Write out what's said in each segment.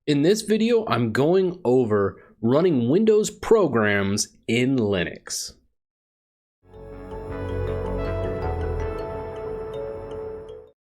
In this video, I'm going over running Windows programs in Linux.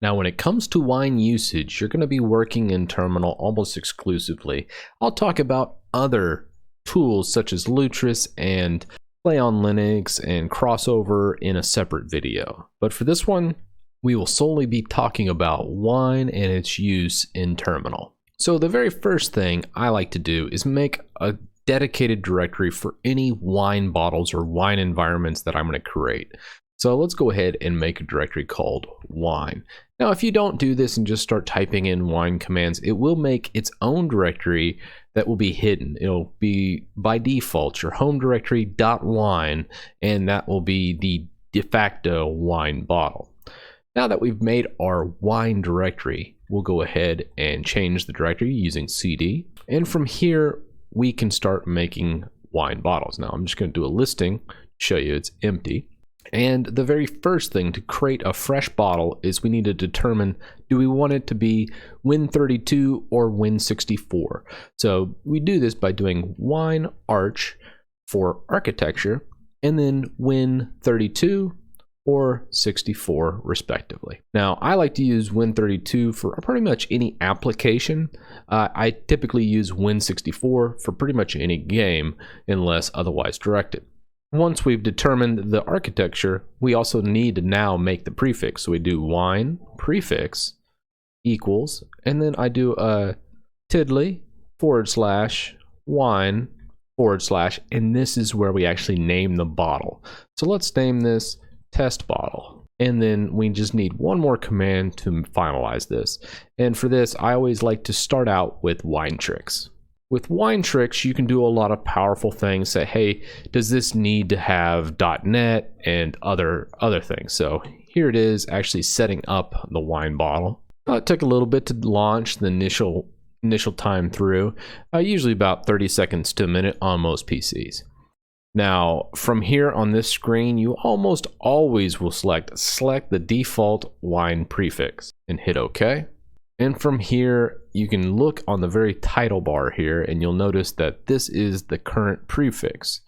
Now, when it comes to Wine usage, you're going to be working in terminal almost exclusively. I'll talk about other tools such as Lutris and Play on Linux and Crossover in a separate video. But for this one, we will solely be talking about Wine and its use in terminal. So the very first thing I like to do is make a dedicated directory for any wine bottles or wine environments that I'm going to create. So let's go ahead and make a directory called wine. Now, if you don't do this and just start typing in wine commands, it will make its own directory that will be hidden. It'll be by default your home directory .wine, and that will be the de facto wine bottle. Now that we've made our wine directory, we'll go ahead and change the directory using cd. And from here, we can start making wine bottles. Now I'm just going to do a listing to show you it's empty. And the very first thing to create a fresh bottle is we need to determine, do we want it to be Win32 or Win64? So we do this by doing WINEARCH for architecture and then Win32 or 64 respectively. Now I like to use Win32 for pretty much any application. I typically use Win64 for pretty much any game unless otherwise directed. Once we've determined the architecture, we also need to now make the prefix. So we do WINEPREFIX equals, and then I do a tiddly /wine /, and this is where we actually name the bottle. So let's name this test bottle. And then we just need one more command to finalize this. And for this, I always like to start out with WineTricks. With WineTricks, you can do a lot of powerful things. Say, hey, does this need to have .NET and other things? So here it is, actually setting up the wine bottle. It took a little bit to launch the initial time through, usually about 30 seconds to a minute on most PCs. Now, from here on this screen, you almost always will select the default wine prefix and hit OK. And from here, you can look on the very title bar here, and you'll notice that this is the current prefix.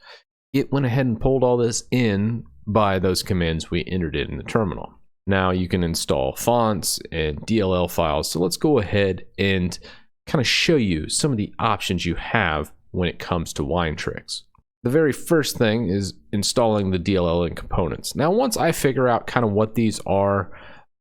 It went ahead and pulled all this in by those commands we entered in the terminal. Now you can install fonts and DLL files. So let's go ahead and kind of show you some of the options you have when it comes to WineTricks. The very first thing is installing the DLL and components. Now, once I figure out kind of what these are,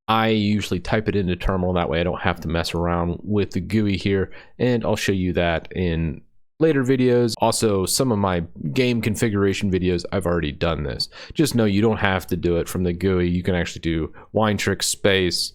I usually type it into terminal. That way I don't have to mess around with the GUI here, and I'll show you that in later videos. Also, some of my game configuration videos, I've already done this. Just know you don't have to do it from the GUI. You can actually do WineTricks space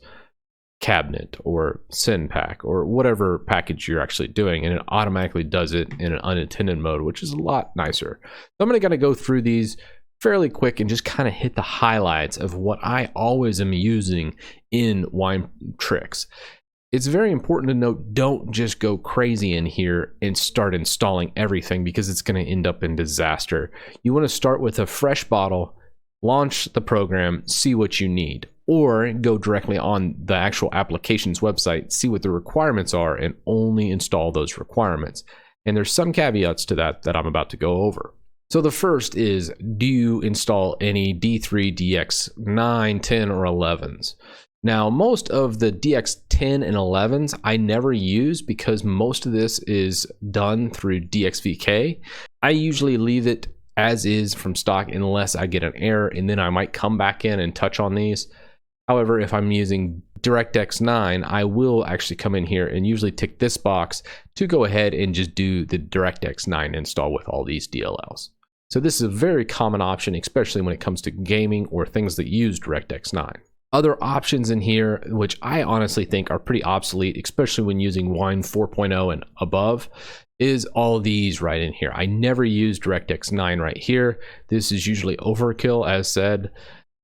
cabinet or SendPack or whatever package you're actually doing, and it automatically does it in an unattended mode, which is a lot nicer. So I'm going to go through these fairly quick and just kind of hit the highlights of what I always am using in WineTricks. It's very important to note, don't just go crazy in here and start installing everything, because it's going to end up in disaster. You want to start with a fresh bottle, launch the program, see what you need, or go directly on the actual application's website, see what the requirements are, and only install those requirements. And there's some caveats to that I'm about to go over. So the first is, do you install any D3, DX9, 10, or 11s? Now, most of the DX10 and 11s I never use because most of this is done through DXVK. I usually leave it as is from stock unless I get an error, and then I might come back in and touch on these. However, if I'm using DirectX 9, I will actually come in here and usually tick this box to go ahead and just do the DirectX 9 install with all these DLLs. So this is a very common option, especially when it comes to gaming or things that use DirectX 9. Other options in here, which I honestly think are pretty obsolete, especially when using Wine 4.0 and above, is all these right in here. I never use DirectX 9 right here. This is usually overkill, as said,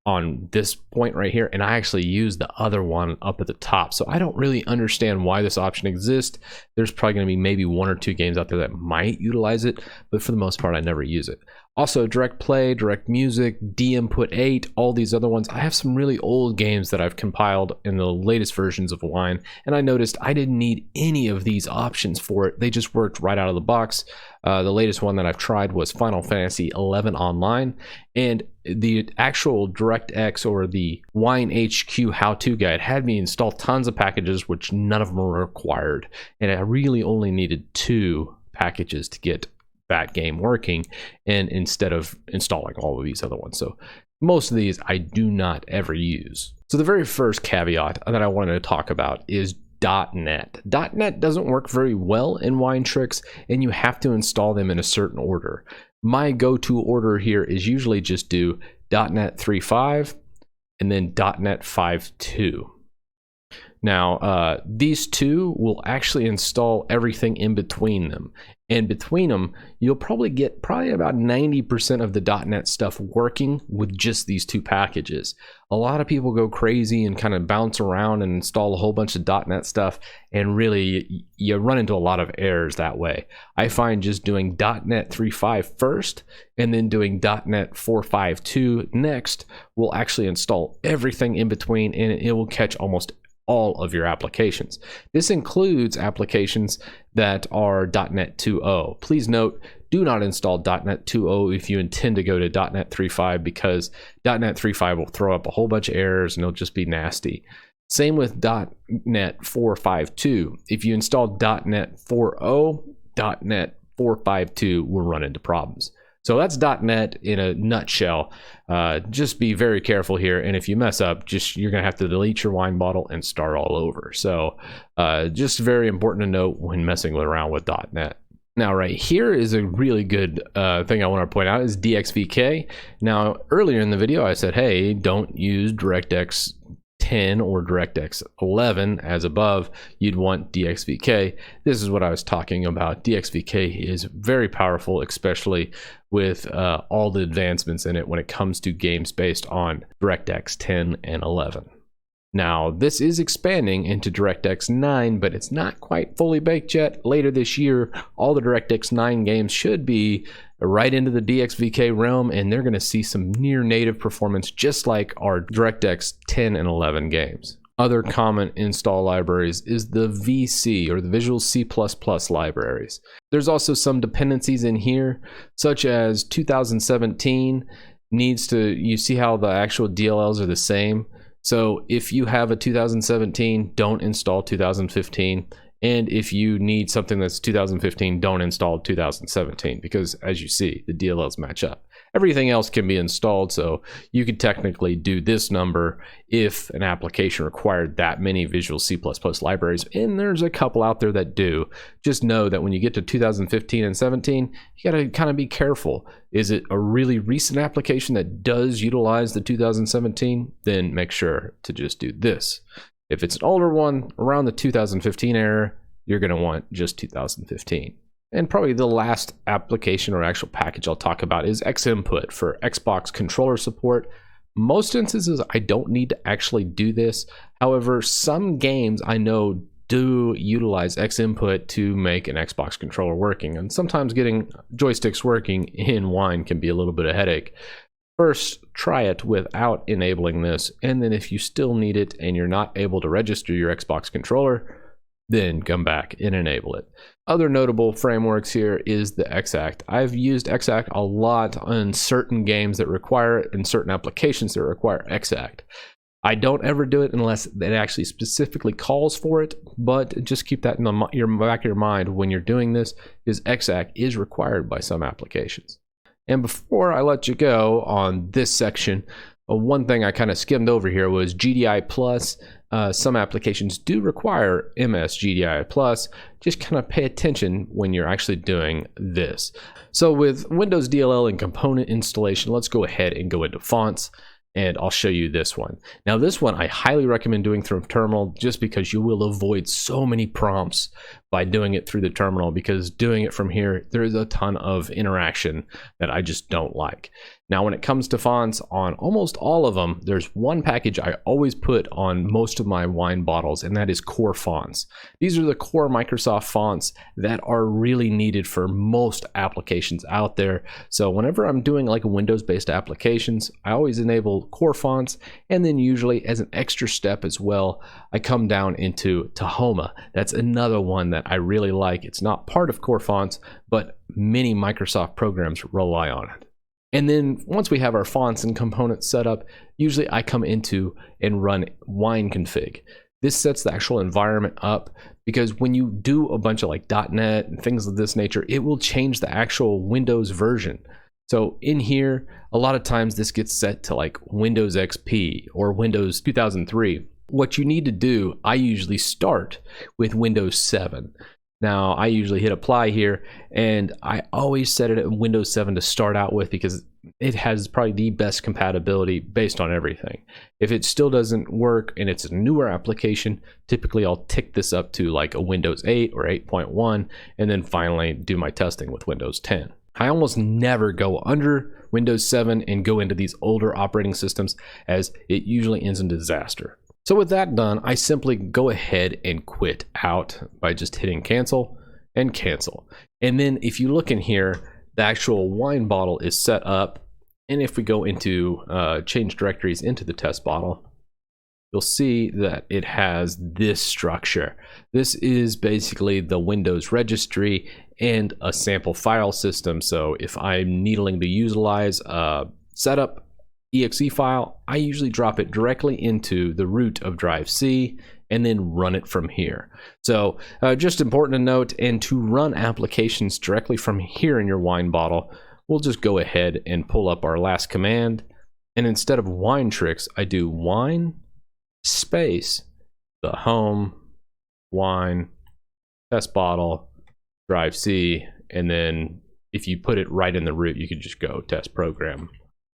on this point right here, and I actually use the other one up at the top. So I don't really understand why this option exists. There's probably going to be maybe one or two games out there that might utilize it, but for the most part I never use it. Also, Direct Play, Direct Music, D-Input 8, all these other ones. I have some really old games that I've compiled in the latest versions of Wine, and I noticed I didn't need any of these options for it. They just worked right out of the box. The latest one that I've tried was Final Fantasy XI Online, and the actual DirectX or the WineHQ how-to guide had me install tons of packages, which none of them were required, and I really only needed 2 packages to get that game working, and instead of installing all of these other ones. So most of these I do not ever use. So the very first caveat that I wanted to talk about is .NET. .NET doesn't work very well in WineTricks, and you have to install them in a certain order. My go-to order here is usually just do .NET 3.5 and then .NET 5.2. Now, these two will actually install everything in between them. And between them, you'll probably get about 90% of the .NET stuff working with just these 2 packages. A lot of people go crazy and kind of bounce around and install a whole bunch of .NET stuff, and really you run into a lot of errors that way. I find just doing .NET 3.5 first and then doing .NET 4.5.2 next will actually install everything in between, and it will catch almost all of your applications. This includes applications that are .NET 2.0. Please note, do not install .NET 2.0 if you intend to go to .NET 3.5, because .NET 3.5 will throw up a whole bunch of errors and it'll just be nasty. Same with .NET 4.5.2. If you install .NET 4.0, .NET 4.5.2 will run into problems. So that's .NET in a nutshell. Just be very careful here, and if you mess up, you're going to have to delete your wine bottle and start all over. So just very important to note when messing around with .NET. Now, right here is a really good thing I want to point out is DXVK. Now, earlier in the video, I said, hey, don't use DirectX 10 or DirectX 11 as above. You'd want DXVK. This is what I was talking about. DXVK is very powerful, especially with all the advancements in it when it comes to games based on DirectX 10 and 11. Now, this is expanding into DirectX 9, but it's not quite fully baked yet. Later this year, all the DirectX 9 games should be right into the DXVK realm, and they're going to see some near native performance just like our DirectX 10 and 11 games. Other common install libraries is the VC or the Visual C++ libraries. There's also some dependencies in here, such as 2017 needs to, you see how the actual DLLs are the same. So if you have a 2017, don't install 2015. And if you need something that's 2015, don't install 2017, because as you see, the DLLs match up. Everything else can be installed, so you could technically do this number if an application required that many Visual C++ libraries, and there's a couple out there that do. Just know that when you get to 2015 and 17, you gotta kind of be careful. Is it a really recent application that does utilize the 2017? Then make sure to just do this. If it's an older one around the 2015 era, you're gonna want just 2015. And probably the last application or actual package I'll talk about is Xinput for Xbox controller support. Most instances, I don't need to actually do this. However, some games I know do utilize Xinput to make an Xbox controller working. And sometimes getting joysticks working in Wine can be a little bit of a headache. First, try it without enabling this. And then if you still need it and you're not able to register your Xbox controller, then come back and enable it. Other notable frameworks here is the Exact. I've used Exact a lot on certain games that require it and certain applications that require Exact. I don't ever do it unless it actually specifically calls for it, but just keep that in the back of your mind when you're doing this, because Exact is required by some applications. And before I let you go on this section, one thing I kind of skimmed over here was GDI+. Some applications do require MS GDI+. Just kind of pay attention when you're actually doing this. So with Windows DLL and component installation, let's go ahead and go into fonts, and I'll show you this one. Now this one I highly recommend doing through terminal, just because you will avoid so many prompts by doing it through the terminal, because doing it from here, there is a ton of interaction that I just don't like. Now, when it comes to fonts, on almost all of them, there's one package I always put on most of my wine bottles, and that is core fonts. These are the core Microsoft fonts that are really needed for most applications out there. So whenever I'm doing like Windows-based applications, I always enable core fonts, and then usually as an extra step as well, I come down into Tahoma. That's another one that I really like. It's not part of core fonts, but many Microsoft programs rely on it. And then once we have our fonts and components set up, usually I come into and run WineConfig. This sets the actual environment up, because when you do a bunch of like .NET and things of this nature, it will change the actual Windows version. So in here, a lot of times this gets set to like Windows XP or Windows 2003. What you need to do, I usually start with Windows 7. Now, I usually hit apply here, and I always set it at Windows 7 to start out with, because it has probably the best compatibility based on everything. If it still doesn't work and it's a newer application, typically I'll tick this up to like a Windows 8 or 8.1, and then finally do my testing with Windows 10. I almost never go under Windows 7 and go into these older operating systems, as it usually ends in disaster. So with that done, I simply go ahead and quit out by just hitting cancel and cancel. And then if you look in here, the actual wine bottle is set up. And if we go into change directories into the test bottle, you'll see that it has this structure. This is basically the Windows registry and a sample file system. So if I'm needing to utilize a setup exe file, I usually drop it directly into the root of drive C and then run it from here. So just important to note, and to run applications directly from here in your wine bottle, we'll just go ahead and pull up our last command, and instead of WineTricks, I do wine space the home wine test bottle drive C, and then if you put it right in the root, you could just go test program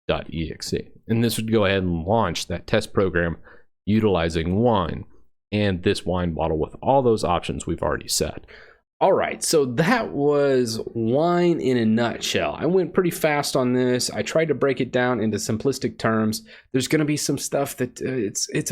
.exe, and this would go ahead and launch that test program utilizing wine and this wine bottle with all those options we've already set. All right, so that was wine in a nutshell. I went pretty fast on this. I tried to break it down into simplistic terms. There's going to be some stuff that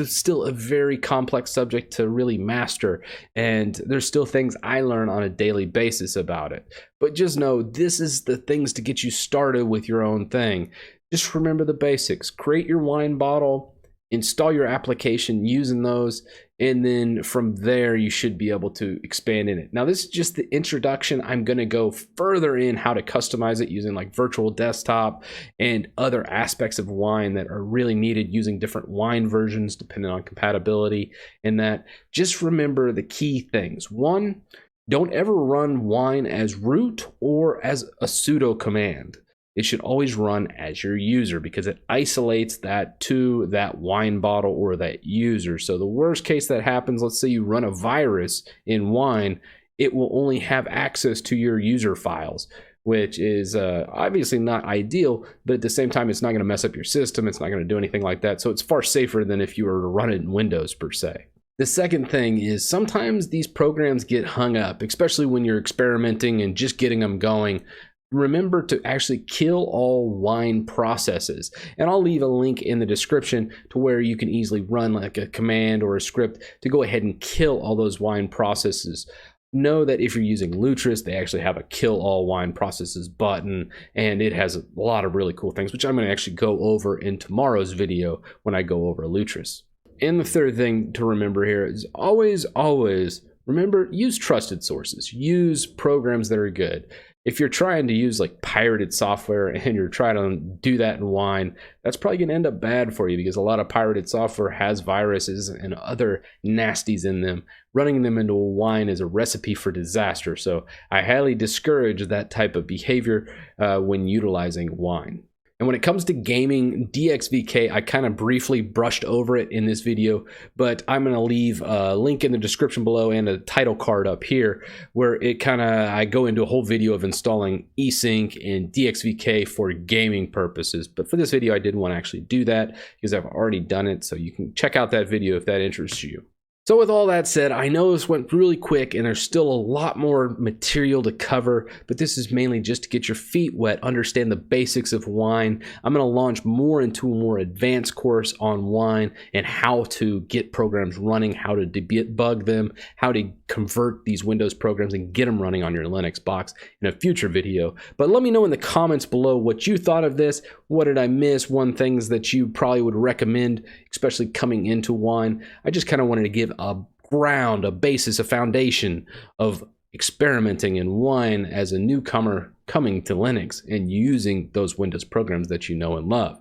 still a very complex subject to really master, and there's still things I learn on a daily basis about it. But just know, this is the things to get you started with your own thing. Just remember the basics. Create your wine bottle, install your application using those, and then from there you should be able to expand in it. Now, this is just the introduction. I'm going to go further in how to customize it using like virtual desktop and other aspects of wine that are really needed, using different wine versions depending on compatibility. And that, just remember the key things. One, don't ever run wine as root or as a sudo command. It should always run as your user, because it isolates that to that wine bottle or that user. So the worst case that happens, let's say you run a virus in wine, it will only have access to your user files, which is obviously not ideal, but at the same time, it's not going to mess up your system. It's not going to do anything like that. So it's far safer than if you were to run it in Windows per se. The second thing is, sometimes these programs get hung up, especially when you're experimenting and just getting them going. Remember to actually kill all wine processes, and I'll leave a link in the description to where you can easily run like a command or a script to go ahead and kill all those wine processes. Know that if you're using Lutris, they actually have a kill all wine processes button, and it has a lot of really cool things, which I'm going to actually go over in tomorrow's video when I go over Lutris. And the third thing to remember here is always remember, use trusted sources. Use programs that are good. If you're trying to use like pirated software and you're trying to do that in wine, that's probably going to end up bad for you, because a lot of pirated software has viruses and other nasties in them. Running them into a wine is a recipe for disaster. So I highly discourage that type of behavior when utilizing wine. And when it comes to gaming, DXVK, I kind of briefly brushed over it in this video, but I'm going to leave a link in the description below and a title card up here where I go into a whole video of installing eSync and DXVK for gaming purposes. But for this video, I didn't want to actually do that because I've already done it. So you can check out that video if that interests you. So with all that said, I know this went really quick and there's still a lot more material to cover, but this is mainly just to get your feet wet, understand the basics of wine. I'm going to launch more into a more advanced course on wine and how to get programs running, how to debug them, how to convert these Windows programs and get them running on your Linux box in a future video. But let me know in the comments below what you thought of this. What did I miss? One things that you probably would recommend, especially coming into wine. I just kind of wanted to give a ground, a basis, a foundation of experimenting in wine as a newcomer coming to Linux and using those Windows programs that you know and love.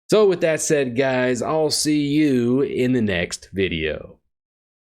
So with that said, guys, I'll see you in the next video.